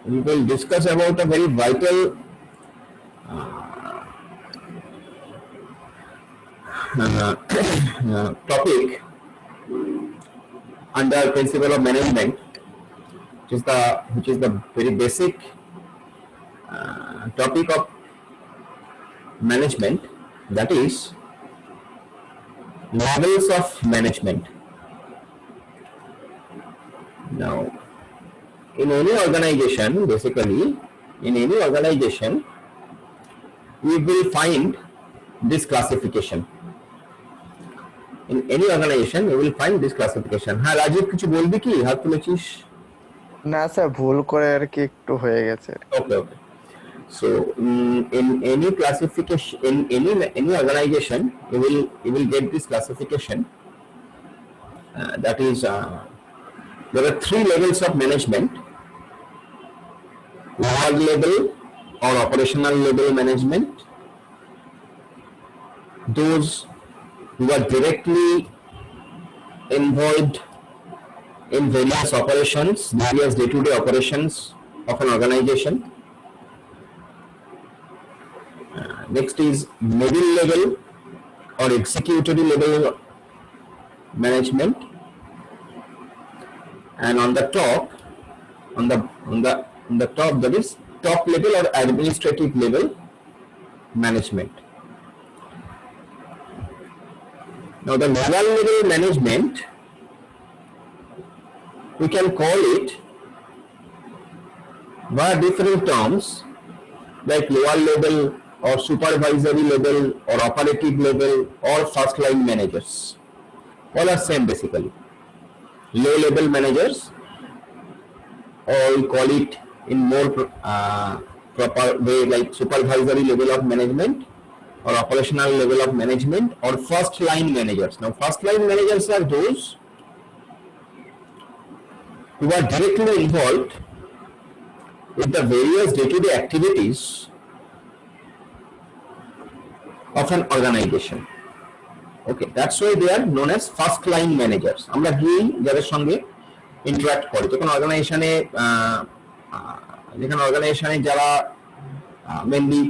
we will discuss about a very vital topic under principle of management, which is the very basic topic of management, that is levels of management. Now, in any organization, basically, in any organization, we will find this classification. In any organization, you will find this classification. হ্যাঁ রাজীব কিছু বলবি কি? হাত তুলেছিস? না sir, ভুল করে আর কি একটু হয়ে গেছে। Okay, okay. So in any classification, in any organization, you will get this classification. That is, there are 3 levels of management: lower level or operational level management, those who are directly involved in various operations, various day-to-day operations of an organization. Next is middle level or executive level management, and on the top, on the top, that is top level or administrative level management. Now the lower level management, we can call it by different terms like lower level or supervisory level or operative level or first line managers. All are same basically. Low level managers, or we call it in more proper way like supervisory level of management or operational level of management or first line managers. Now first line managers are those who are directly involved with the various day-to-day activities of an organization. Okay, that's why they are known as first line managers. আমরা গিয়ে যাদের সঙ্গে interact করি, যখন অর্গানাইজেশনে যারা mainly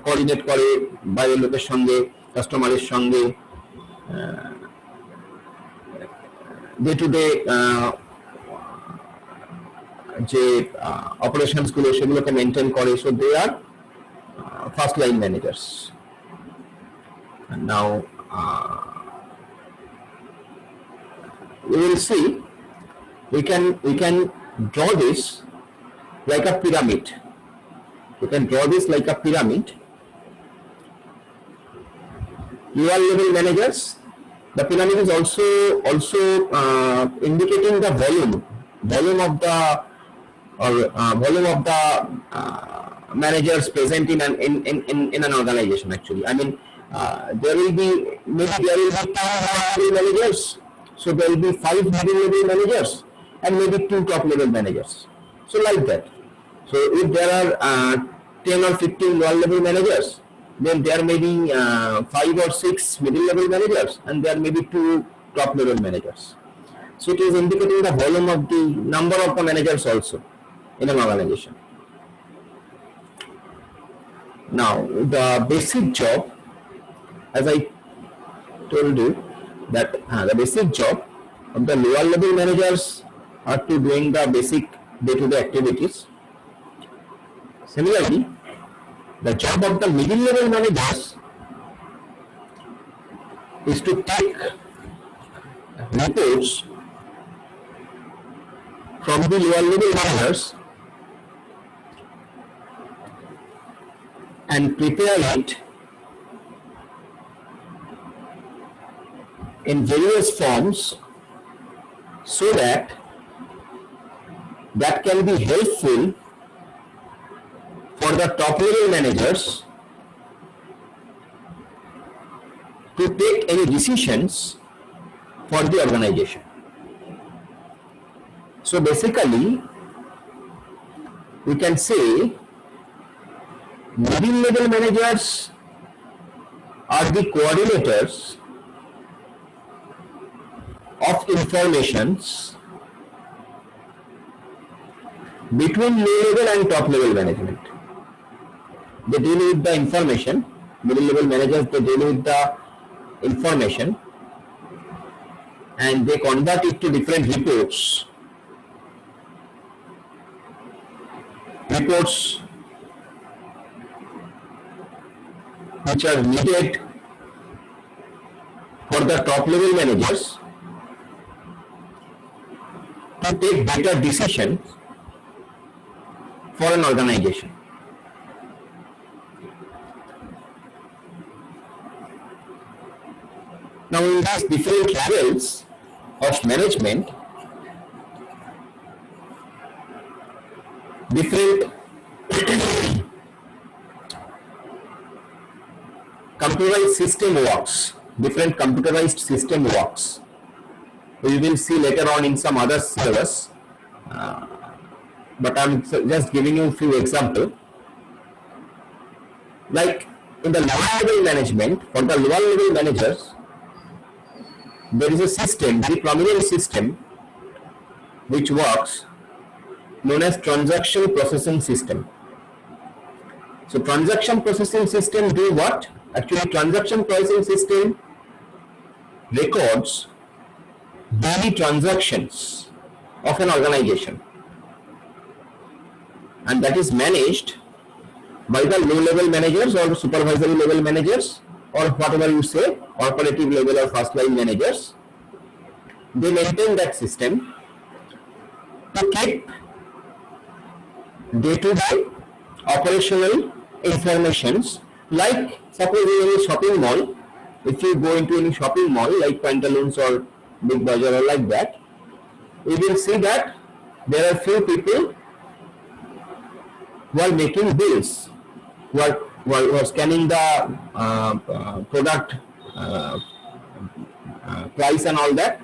coordinate করে বাইরের লোকের সঙ্গে, কাস্টমারের সঙ্গে, ডে টু ডে যে অপারেশনস গুলো সেগুলোকে মেনটেন করে, so they are first line managers. Now we will see, we can draw this like a pyramid. You can draw this like a pyramid. Lower level managers, the pyramid is also indicating the volume of the managers present in an organization. Actually, I mean, there will be 10 managers, so there will be 5 middle level managers and maybe 2 top level managers. So like that. So if there are 10 or 15 lower level managers, then there may be 5 or 6 middle level managers, and there may be 2 top level managers. So it is indicating the volume of the number of the managers also in an organization. Now the basic job, as I told you, that the basic job of the lower level managers are to doing the basic day-to-day activities. Similarly, the job of the middle level managers is to take reports from the lower level managers and prepare it in various forms so that can be helpful for the top level managers to take any decisions for the organization. So basically, we can say middle level managers are the coordinators of informations between low level and top level management. They deal with the information. Middle level managers, they deal with the information and they convert it to different reports. Reports which are needed for the top level managers to take better decisions for an organization. Now in these different levels of management, different computerized system works, different computerized system works. We will see later on in some other syllabus, but I'm just giving you a few examples. Like in the lower level management, for the lower level managers, there is a system, very prominent system, which works known as transaction processing system. So transaction processing system do what? Actually, transaction processing system records daily transactions of an organization, and that is managed by the low level managers or supervisory level managers or whatever you say, operative level or first line managers. They maintain that system to keep day-to-day operational informations. Like suppose in any shopping mall, if you go into any shopping mall like Pantaloons or Big Bazaar or like that, you will see that there are few people who are making bills, who are scanning the product price and all that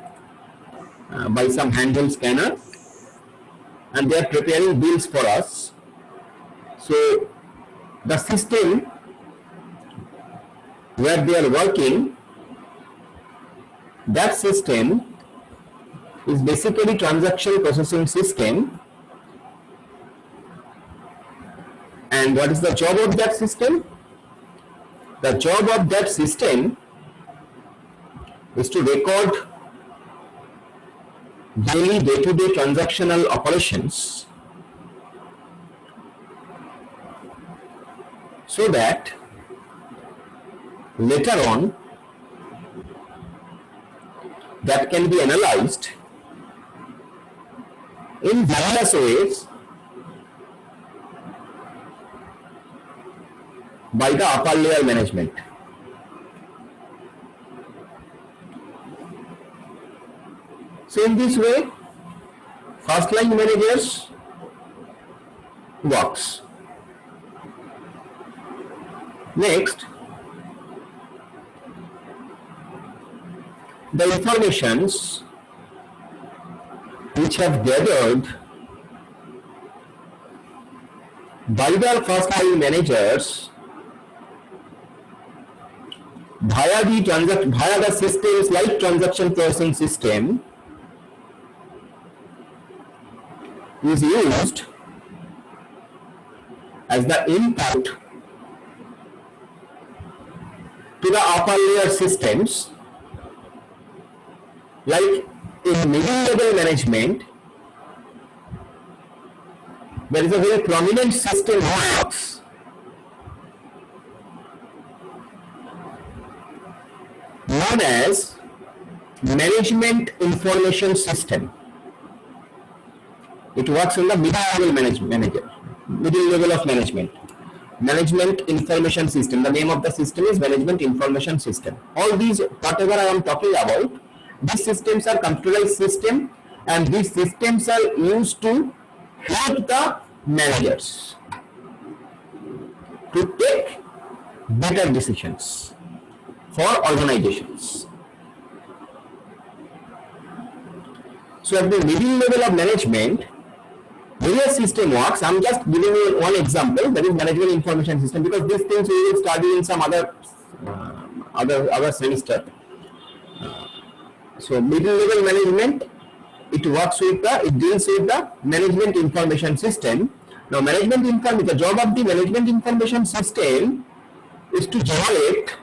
by some handheld scanner, and they are preparing bills for us. So the system where they are working, that system is basically transaction processing system. And what is the job of that system? The job of that system is to record daily day-to-day transactional operations so that later on that can be analyzed in various ways by the upper layer management. So in this way, first line managers works. Next, the informations which have gathered by the first line managers via the systems like transaction processing system is used as the input to the upper layer systems. Like in middle level management, there is a very prominent system works known as management information system. It works on the middle level of management. Management information system. The name of the system is management information system. All these, whatever I am talking about, these systems are computerized system, and these systems are used to help the managers to take better decisions for organizations. So at the middle level of management, various system works. I'm just giving you one example, that is management information system, because these things we will study in some other semester. So middle level management it deals with the management information system. Now, the job of the management information system is to generate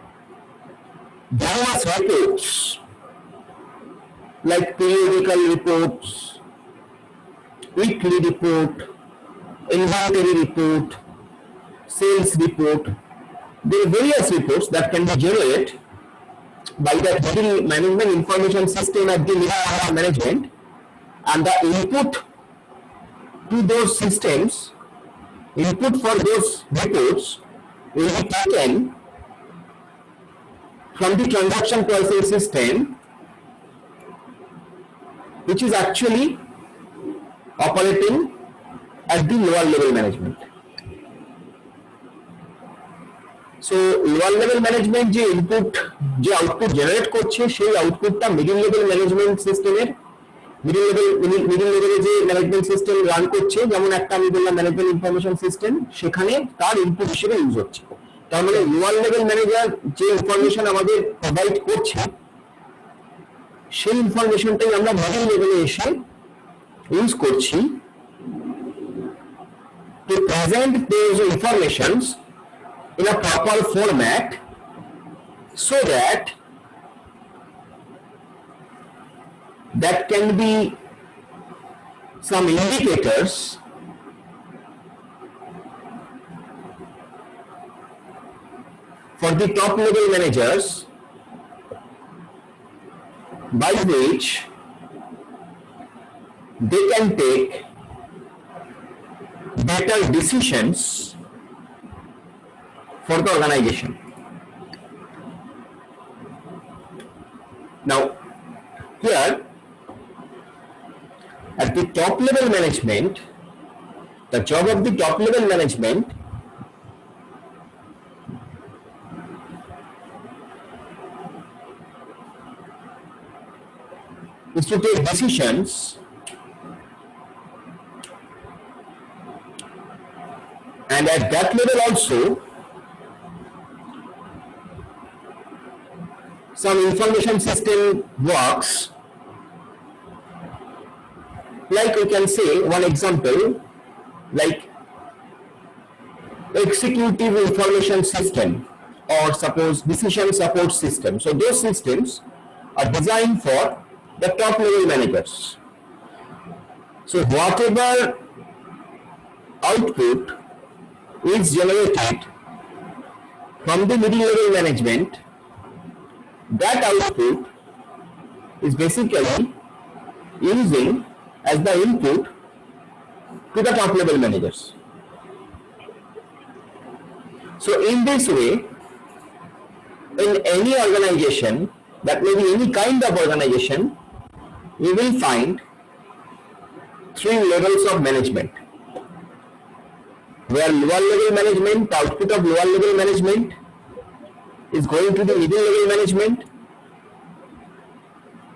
various reports like periodical reports, weekly report, inventory report, sales report. There are various reports that can be generated by the management information system at the level of management, and the input to those systems, input for those reports will be taken from the transaction pricing system, which is actually operating at the lower level management. So lower level management যে input যে output generate করছে সেই আউটপুটটা middle level management সিস্টেমের middle লেভেলে যে management system run করছে, যেমন একটা আমি বললাম ম্যানেজমেন্ট ইনফরমেশন সিস্টেম, সেখানে তার ইনপুট হিসেবে ইউজ হচ্ছে। তার মানে লোয়ার লেভেল ম্যানেজার যে ইনফরমেশন আমাদের প্রোভাইড করছে সেই ইনফরমেশনটাই আমরা মিডল লেভেলে এসে ইউজ করছি to present those informations in a proper format so that can be some indicators for the top level managers by which they can take better decisions for the organization. Now, here at the top level management, the job of the top level management is to take decisions and at that level also some information system works. Like we can say one example, like executive information system or suppose decision support system. So those systems are designed for the top level managers. So whatever output is generated from the middle level management, that output is basically using as the input to the top level managers. So in this way, in any organization, that may be any kind of organization, we will find 3 levels of management, where lower level management, the output of lower level management is going to the middle level management,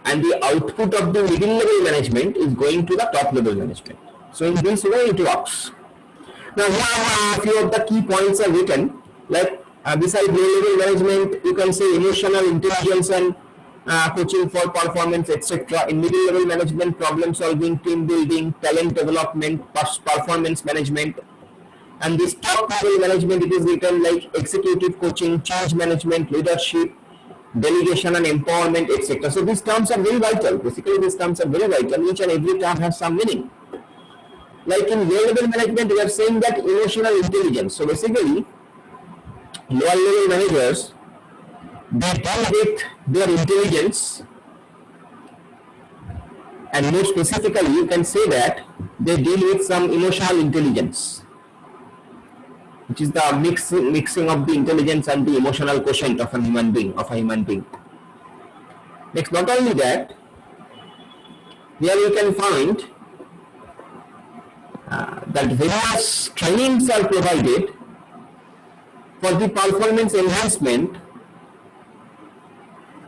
and the output of the middle level management is going to the top level management. So in this way it works. Now here a few of the key points are written, like beside low level management you can say emotional intelligence and coaching for performance, etc. In middle level management, problem solving, team building, talent development, performance management. And this top level management, it is written like executive coaching, change management, leadership, delegation and empowerment, etc. So these terms are very vital. Basically these terms are very vital. Each and every term has some meaning. Like in low level management, we are saying that emotional intelligence. So basically lower level managers, they deal with their intelligence, and more specifically you can say that they deal with some emotional intelligence, which is the mixing of the intelligence and the emotional quotient of a human being. Next, not only that, here you can find that various trainings are provided for the performance enhancement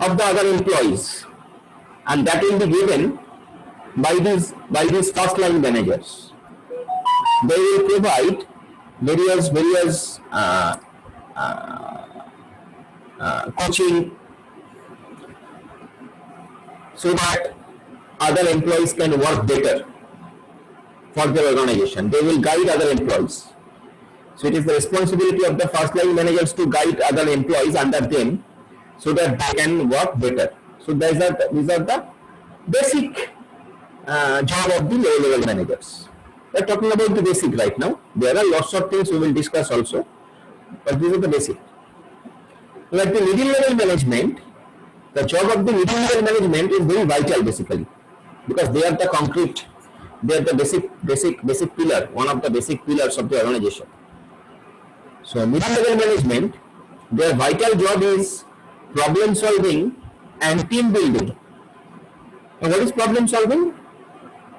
of the other employees, and that will be given by these first line managers. They will provide various coaching so that other employees can work better for their organization. They will guide other employees. So it is the responsibility of the first line managers to guide other employees under them so that they can work better. So these are the basic job of the low level managers. We are talking about the basic right now. There are lots of things we will discuss also, but these are the basic. Like the middle level management, the job of the middle level management is very vital basically, because they are the concrete, they are the basic pillar, one of the basic pillars of the organization. So middle level management, their vital job is problem solving and team building. And what is problem solving?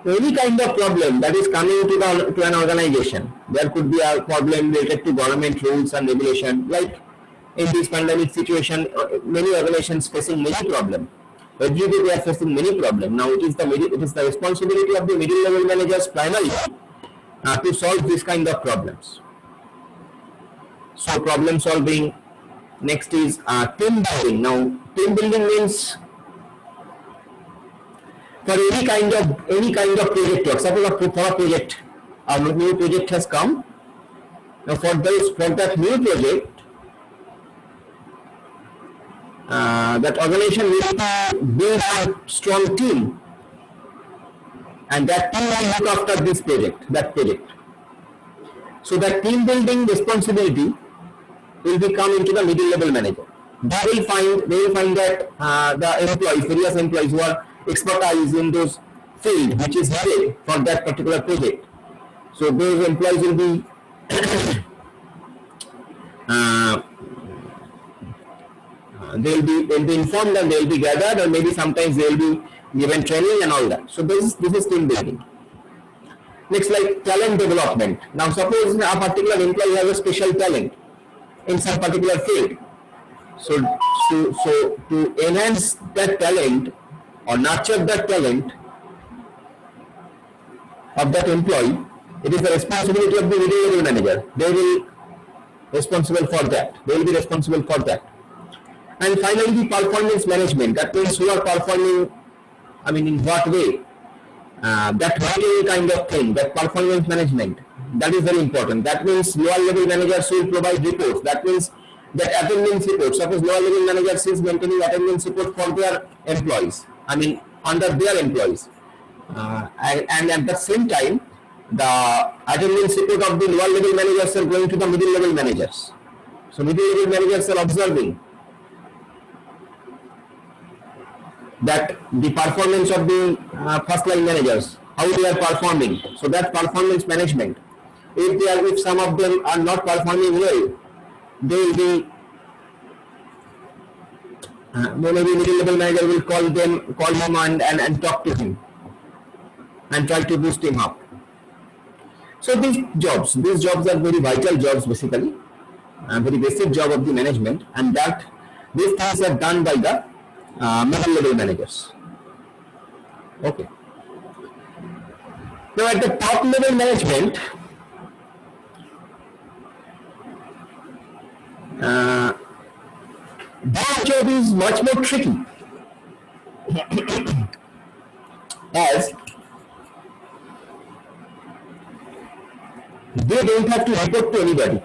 Any kind of problem that is coming to an organization. There could be a problem related to government rules and regulation. Like in this pandemic situation, many organizations facing many problems. Every day they are facing many problems. Now it is the responsibility of the middle level managers primarily to solve this kind of problems. So problem solving. Next is team building. Now team building means for any kind of project work. Suppose for a project, a new project has come. Now for that new project, that organization will build a strong team, and that team will look after this project, that project. So that team building responsibility will become into the middle level manager. They will find that the employees, various employees who are expertise in those field which is needed for that particular project. So those employees will be they'll be informed and they'll be gathered, or maybe sometimes they'll be given training and all that. So this is team building. Next, like talent development. Now suppose a particular employee has a special talent in some particular field. So to enhance that talent or nurture that talent of that employee, it is the responsibility of the middle level manager. They will be responsible for that. And finally, the performance management. That means who are performing, I mean, in what way? That very kind of thing, that performance management, that is very important. That means lower level managers will provide reports. That means that attendance report. Suppose lower level managers is maintaining attendance report for their employees, I mean under their employees, and at the same time the attendance report of the lower level managers are going to the middle level managers. So middle level managers are observing that the performance of the first line managers, how they are performing. So that performance management, if some of them are not performing well, they will be maybe middle level manager will call him and talk to him and try to boost him up. So these jobs are very vital jobs basically, very basic job of the management, and that these things are done by the middle level managers. Okay. Now at the top level management, their job is much more tricky, as they don't have to report to anybody.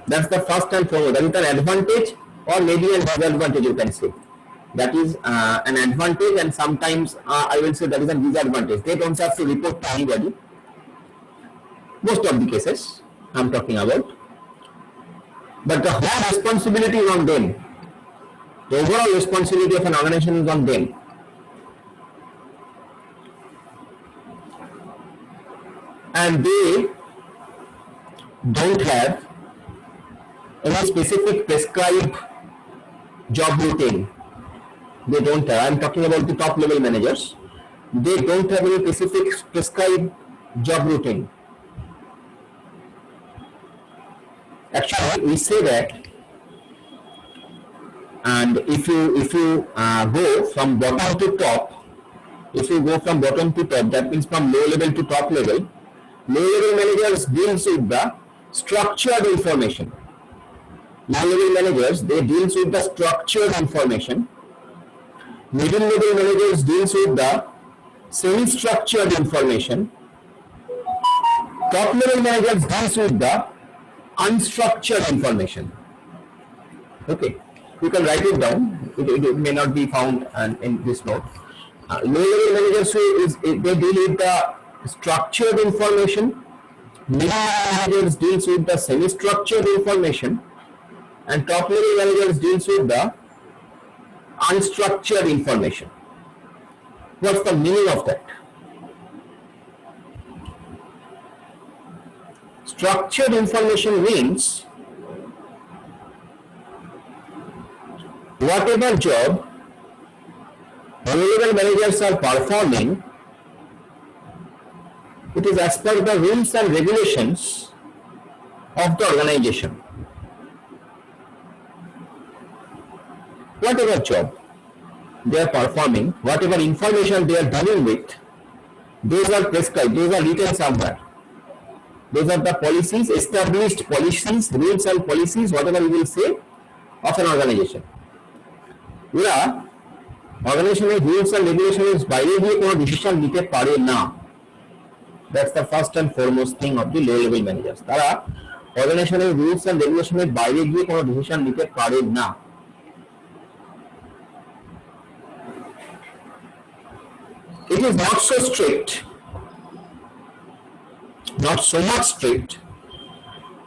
That's the first and foremost. That is an advantage, or maybe a disadvantage, you can say. That is an advantage, and sometimes I will say that is a disadvantage. They don't have to report to anybody. Most of the cases I am talking about. But the whole responsibility is on them. The overall responsibility of an organization is on them. And they don't have any specific prescribed job routine. They don't have. I am talking about the top level managers. They don't have any specific prescribed job routine. Actually, we say that, and if you go from bottom to top, that means from low level to top level. Low level managers deals with the structured information. Low level managers, they deals with the structured information. Middle level managers deals with the semi-structured information. Top level managers deals with the unstructured information. Okay, you can write it down. It may not be found in this note. Low level managers they deal with the structured information. Middle level managers deals with the semi-structured information, and top level managers deals with the unstructured information. What's the meaning of that? Structured information means whatever job low-level managers are performing, it is as per the rules and regulations of the organization. Whatever job they are performing, whatever information they are dealing with, those are prescribed, those are written somewhere. Those are the policies, established policies, rules and policies, whatever you will say, of an organization. ওরা অর্গানাইজেশনের rules and রেগুলেশনের বাইরে গিয়ে কোনো decision নিতে পারে না। That's the first and foremost thing of the low level managers. তারা অর্গানাইজেশনের রুলস এন্ড রেগুলেশনের বাইরে গিয়ে কোনো ডিসিশন নিতে পারে না। It is not so strict, not so much strict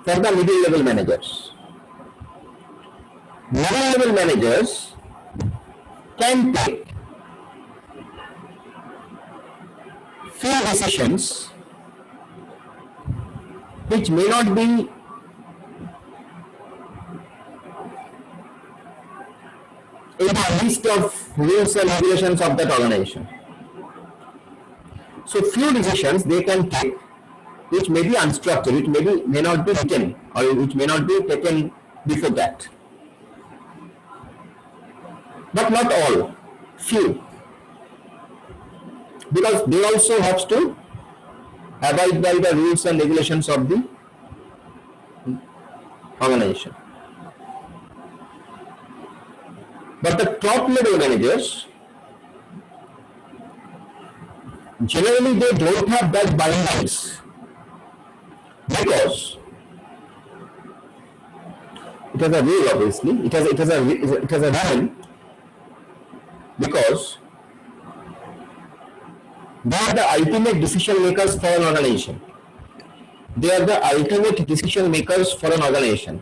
for the middle level managers. Middle level managers can take few decisions which may not be in the list of rules and regulations of that organization. So few decisions they can take which may be unstructured, which may not be written, or which may not be taken before that. But not all, few. Because they also have to abide by the rules and regulations of the organization. But the top level managers, generally they don't have that bindings, because it has a rule, obviously, it has a rule, because they are the ultimate decision makers for an organization. They are the ultimate decision makers for an organization.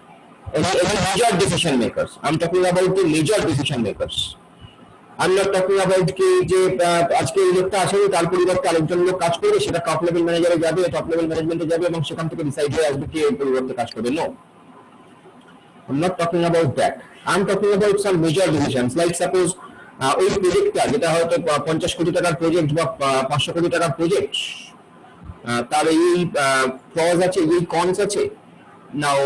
Any major decision makers. I'm talking about the major decision makers. I'm not talking about কি যে আজকে এই লোকটা আসে তার পরিবর্তে আরেকজন লোক কাজ করবে, সেটা টপ লেভেল ম্যানেজারে যাবে, টপ লেভেল ম্যানেজমেন্টে যাবে এবং সেখান থেকে ডিসাইড হয়ে আসবে কি এর পরিবর্তে কাজ করবে। No, I'm not talking about that. I'm talking about some major decisions, like suppose ওই প্রজেক্টটা যেটা হয়তো 50 কোটি টাকার প্রজেক্ট বা 500 কোটি টাকার প্রজেক্ট, তার এই প্রজ আছে, এই কনস আছে। Now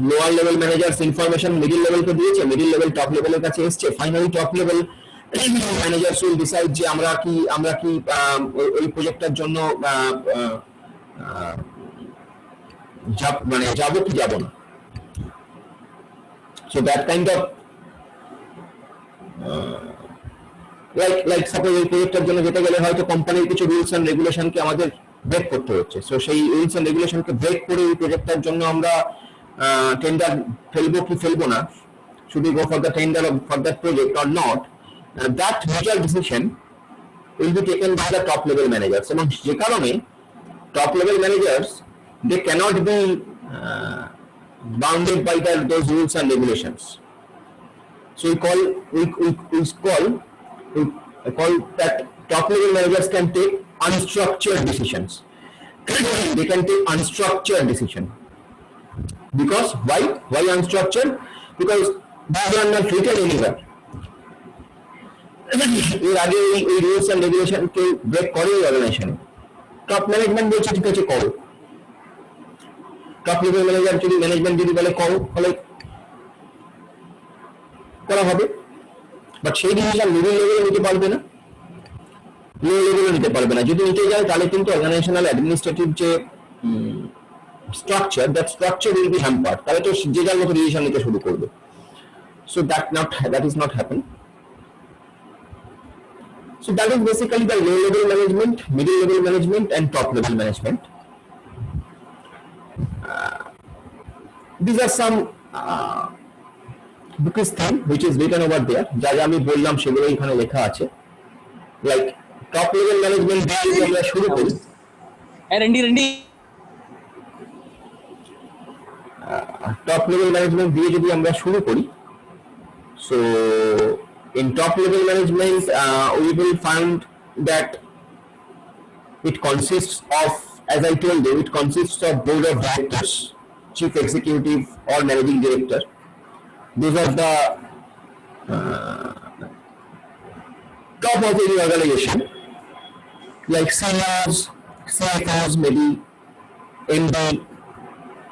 lower level managers information middle লেভেলকে দিয়েছে, মিডল লেভেল টপ লেভেলের কাছে এসছে, finally top level managers will decide যে আমরা কি ওই প্রজেক্টটার জন্য মানে যাবো কি যাব না। So that kind of like suppose এই প্রজেক্টের জন্য যেতে গেলে হয়তো কোম্পানির কিছু রুলস এন্ড রেগুলেশনকে আমাদের ব্রেক করতে হচ্ছে। সো সেই রুলস এন্ড রেগুলেশনকে ব্রেক করে এই প্রজেক্টটার জন্য আমরা টেন্ডার ফেলবো কি ফেলবো না, should we go for the tender for that project or not, that major decision will be taken by the top level managers. এবং যে কারণে top level managers they cannot be bounded by those rules and regulations. So we call that top level managers can take unstructured decisions. They can take unstructured decision. Because why unstructured? Because they are not written anywhere. এর আগে এই rules and regulation কে break করে অর্গানাইজেশনে top management বলছে ঠিক আছে করো, টপ লেভেল ম্যানেজার যদি ম্যানেজমেন্ট যদি বলে করো তাহলে করা হবে, বাট সেই ডিসিশন মিডল লেভেলে নিতে পারবে না, লো লেভেলে নিতে পারবে না। যদি নিতে যায় তাহলে কিন্তু অর্গানাইজেশনাল অ্যাডমিনিস্ট্রেটিভ যে structure, that structure will be hampered. তাহলে তো যে যার মতো ডিসিশন নিতে শুরু করবে। So that is not happen. So that is basically the low level management, middle level management, and top level management. These are some bookish thing which is written over there. যা যা আমি বললাম সেগুলো এখানে লেখা আছে। Like top level management দিয়ে যদি আমরা শুরু করি, top level management দিয়ে যদি আমরা শুরু করি, so in top level management we will find that it consists of, as I told you, it consists of board of directors, chief executive or managing director. These are the top of any organization, like CEOs, CFOs, maybe MD,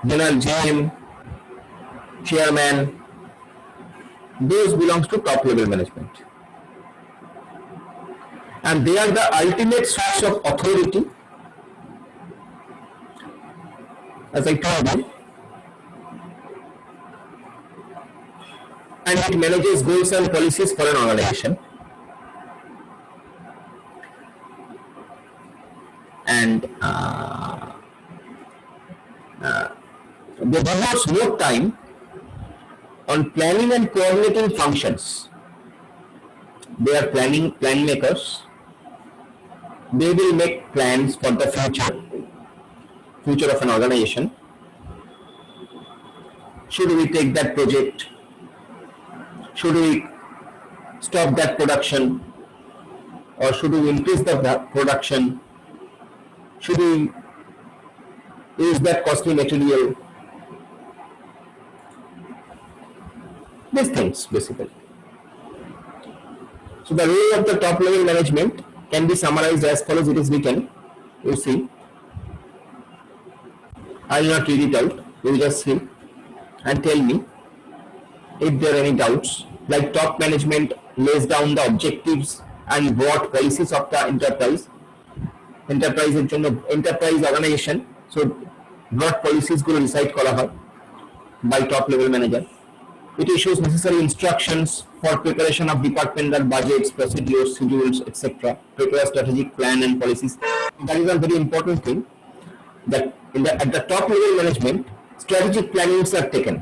general GM, chairman. Those belongs to top level management, and they are the ultimate source of authority, as I told you, and it manages goals and policies for an organization. And they devote more time on planning and coordinating functions. They are plan makers. They will make plans for the future of an organization. Should we take that project? Should we stop that production, or should we increase the production? Should we use that costly material? These things basically. So the role of the top level management can be summarized as follows. It is written. You see, I will not read it out. You will just see and tell me if there are any doubts. Like top management lays down the objectives and broad policies of the enterprise. Enterprise এর জন্য enterprise organization, so broad policies গুলো decide করা হয় by top level manager. It issues necessary instructions for preparation of departmental budgets, procedures, schedules, etc. Prepare strategic plan and policies. That is a very important thing. That at the top level management, strategic plannings are taken.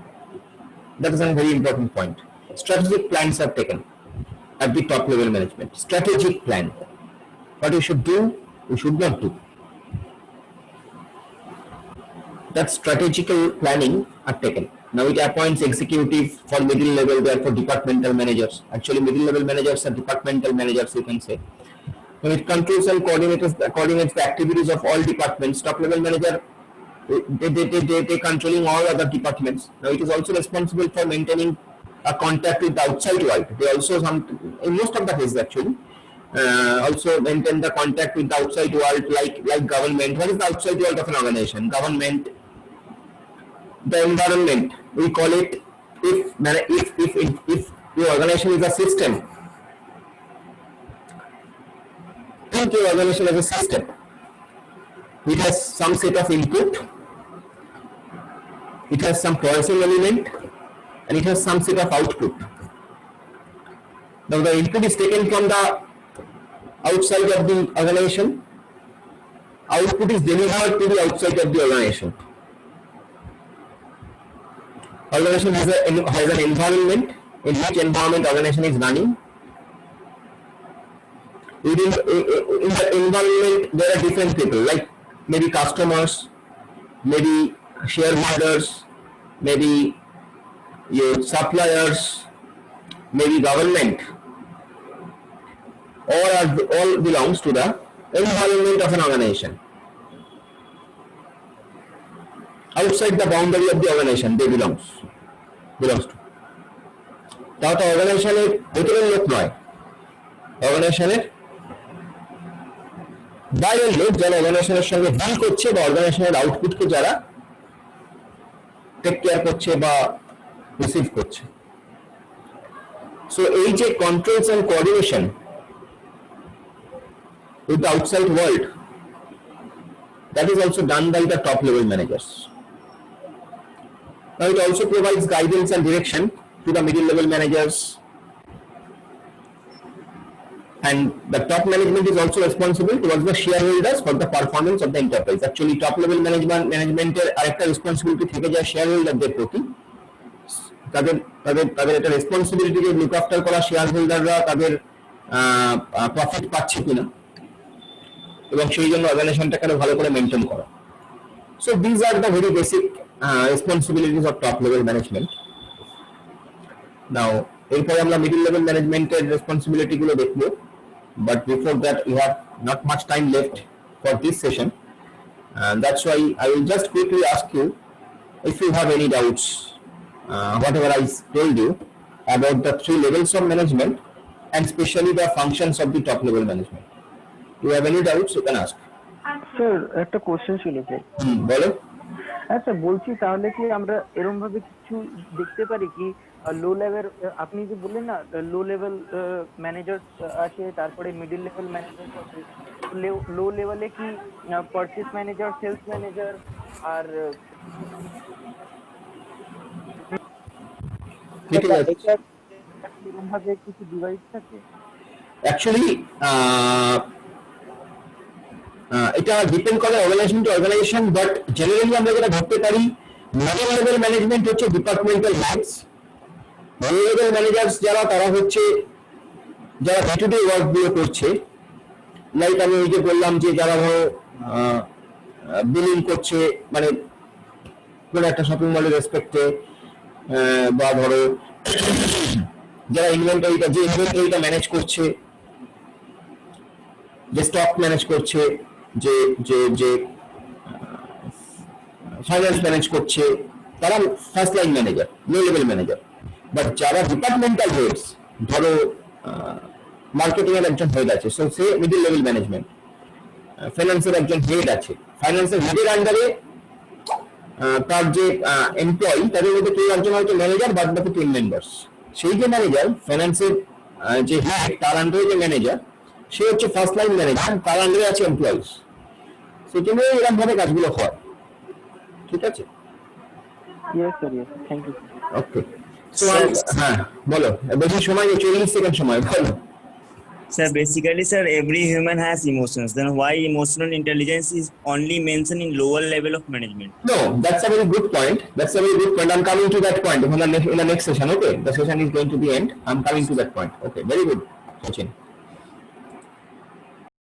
That is a very important point. Strategic plans are taken at the top level management. Strategic plan. What you should do, you should not do. That strategical planning are taken. Now it appoints executive for middle level, therefore departmental managers. Actually, middle level managers are departmental managers, you can say. Now it controls and coordinates the activities of all departments. Top level manager, they controlling all other departments. Now it is also responsible for maintaining a contact with the outside world. They also in most of the cases actually also maintain the contact with the outside world, like government. What is the outside world of an organization? Government, the environment. We call it, if your organization is a system, think your organization as a system. It has some set of input, it has some processing element, and it has some set of output. Now the input is taken from the outside of the organization, output is delivered to the outside of the organization. Organization has an environment, in which environment organization is running. In the environment there are different people, like maybe customers, maybe shareholders, maybe your suppliers, maybe government. All belongs to the environment of an organization. Outside the boundary of the organization they belongs to. তাও তো অর্গানাইজেশনের ভেতরের লোক নয়, অর্গানাইজেশনের বাইরের লোক যারা অর্গানাইজেশনের সঙ্গে ডিল করছে বা অর্গানাইজেশনের আউটপুটকে যারা টেক কেয়ার করছে বা রিসিভ করছে। সো এই যে controls and coordination with the outside world, that is also done by the top level managers. Now it also provides guidance and direction to the middle level managers. and the top management is also responsible towards the shareholders for the performance of the enterprise. Actually top level managemenটের আরেকটা responsibility থেকে যায় শেয়ারহোল্ডারদের প্রতি, তাদের তাদের তাদের একটা responsibility যে look after করা শেয়ারহোল্ডাররা তাদের প্রফিট পাচ্ছে কিনা এবং সেই জন্য অর্গানাইজেশনটাকে আরো ভালো করে মেনটেন করা। So these are the very basic responsibilities of top level management. Now এরপরে আমরা মিডল লেভেল ম্যানেজমেন্টের রেসপন্সিবিলিটি গুলো দেখবো, but before that we have not much time left for this session, and that's why I will just quickly ask you if you have any doubts, whatever I told you about the three levels of management and especially the functions of the top level management. Do you have any doubts? You can ask. Sir একটা question ছিল sir. বলো। হ্যাঁ sir, বলছি তাহলে কি আমরা এরকম ভাবে কিছু দেখতে পারি কি লো লেভেল, আপনি যে বললেন না লো লেভেল ম্যানেজার আছে, তারপরে মিডল লেভেল ম্যানেজার আছে, লো লেভেলে কি পারচেজ ম্যানেজার, সেলস ম্যানেজার আর এরকম ভাবে কিছু ডিভাইস থাকে? অ্যাকচুয়ালি এটা ডিপেন্ড করে organization to organization, but generally আমরা যেটা ধরতে পারি মিডল লেভেল ম্যানেজমেন্ট হচ্ছে departmental heads. Middle level managers যারা, তারা হচ্ছে যারা ডে টু ডে ওয়ার্ক গুলো করছে, লাইক আমি ওই যে বললাম যে যারা ধরো বিলিং করছে, মানে কোনো একটা শপিং মলের রেসপেক্টে, বা ধরো যারা ইনভেন্টরিটা ম্যানেজ করছে, যে স্টক ম্যানেজ করছে, যে যে যে ফাইন্যান্স ম্যানেজ করছে, তারা first line manager, low level manager. But যারা ডিপার্টমেন্টাল হেডস, ধরো মার্কেটিং এর একজন হেড আছে, সো সে মিডল লেভেল ম্যানেজমেন্ট। ফাইন্যান্সের একজন হেড আছে, ফাইন্যান্সের হেডের আন্ডারে তার যে এমপ্লয়ি, তাদের মধ্যে কেউ একজন হয়তো ম্যানেজার, বাদ বাকি টিম মেম্বার্স। সেই যে ম্যানেজার, ফাইন্যান্সের যে হেড, তার আন্ডারে যে ম্যানেজার, সে হচ্ছে ফার্স্ট লাইন ম্যানেজার, তার আন্ডারে আছে এমপ্লয়িজ। সেখানে এরকম ভাবে কাজগুলো হয়। ঠিক আছে? Yes sir, yes, thank you. Okay, so হ্যাঁ বলো, বেশি সময় নেই, 40 সেকেন্ড সময়, বলো। Sir, basically, sir, every human has emotions. Then why emotional intelligence is only mentioned in lower level of management? No, that's a very good point. That's a very good point. I'm coming to that point in the next session. Okay, the session is going to be end. I'm coming to that point. Okay, very good, Sachin.